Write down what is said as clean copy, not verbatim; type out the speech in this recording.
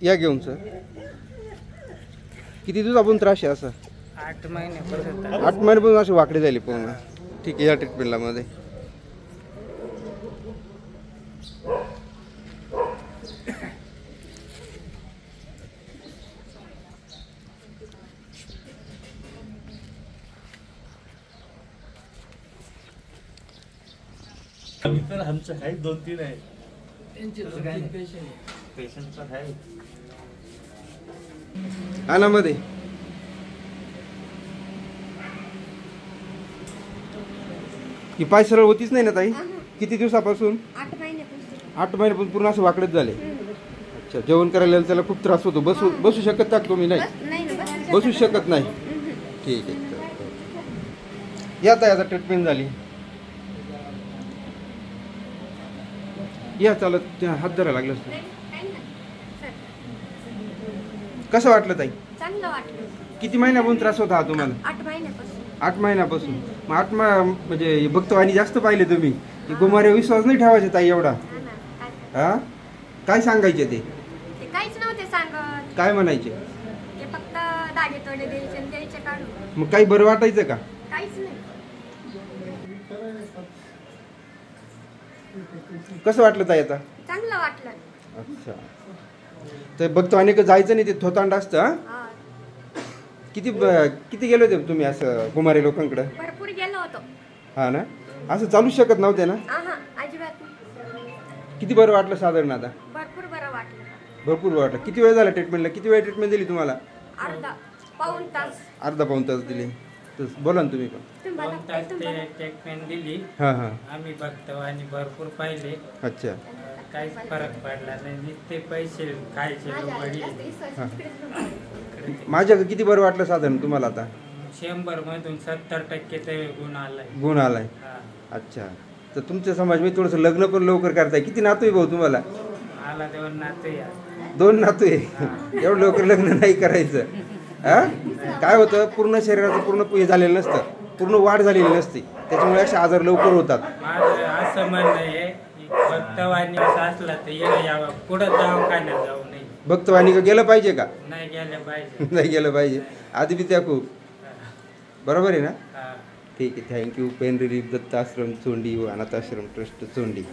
या घेऊन सर. किती दिवसापासून त्रास आहे असा? 8 महिन्यापासून. 8 महिन्यापासून असे वाकडे झाले पूर्ण. ठीक आहे, या ट्रीटमेंटला मध्ये. तर आमचं आहे 2-3 आहे पेशंटचं आहे. मध्ये ही पाय सरळ होतीच नाही ना ताई? किती दिवसापासून? 8 महिन्यापासून. 8 महिन्यापासून पूर्ण असं वाकडेच झाले. अच्छा, जेवण करायला त्याला खूप त्रास होतो. बसू शकत का तुम्ही? नाही, बसू शकत नाही. ठीक आहे, या ताई, आता ट्रीटमेंट झाली. या चालत हात धरायला लागलं. कसं वाटलं ताई? चांगलं वाटलं. किती महिन्यापासून त्रास होता हा तुम्हाला? 8 महिन्यापासून. 8 महिन्यापासून. मग 8 म्हणजे भक्तवाणी जास्त पाहिले तुम्ही. गुमारे विश्वास नाही ठेवायचे ताई एवढा. हा, काय सांगायचे ते? काहीच नव्हते सांगत. काय म्हणायचे? ते फक्त दागे तोडे द्यायचे आणि द्यायचे काढून. मग काही बरं वाटायचं का? काहीच नाही. कसं वाटलं ताई आता? चांगलं वाटलं. अच्छा, तर भक्तवाणी जायचं नाही, ते थोतांड असतं. किती गेले होते तुम्ही असं गुमारे लोकांकडे? भरपूर गेलो होतो. हा ना, असं चालू शकत नव्हते ना? अजिबात नाही. किती बरं वाटलं साधारण आता? भरपूर बरं वाटलं. भरपूर वाटलं. किती वेळ झाला ट्रीटमेंटला? किती वेळ ट्रीटमेंट दिली तुम्हाला? पाऊण तास. अर्धा पाऊण तास दिली. तर बोला ना तुम्ही पण. 2 तास ते ट्रीटमेंट दिली. हां हां. आम्ही भक्तवाणी भरपूर पाहिले. अच्छा. काहीच फरक पडला नाही. नुसते पैसे खायचे लोकडी. माझ्या किती बरं वाटलं साधारण तुम्हाला आता? 100 मधून 70% ते गुण आलाय. गुण आलाय. अच्छा, तर तुमच्या समाज मी थोडंसं लग्न पण लवकर करताय. किती नातू आहे भाऊ तुम्हाला? मला 2 नाते. 2 नातू आहे. एवढं लवकर लग्न नाही करायचं. हा, काय होतं, पूर्ण शरीराचं पूर्ण हे झालेलं नसतं, पूर्ण वाढ झालेली नसते, त्याच्यामुळे असे आजार लवकर होतात. माझं असं म्हणणं आहे की भक्तवाणी असं असला तर यावं, पुढं दवाखान्यात जाऊ नये. भक्तवाणी का गेलं पाहिजे का? नाही गेलं पाहिजे. नाही गेलं पाहिजे. आधी बी त्या खूप बरोबर आहे ना? ठीक आहे, थँक्यू. पेन रिलीफ दत्त आश्रम चोंडी व अनाथ आश्रम ट्रस्ट चोंडी.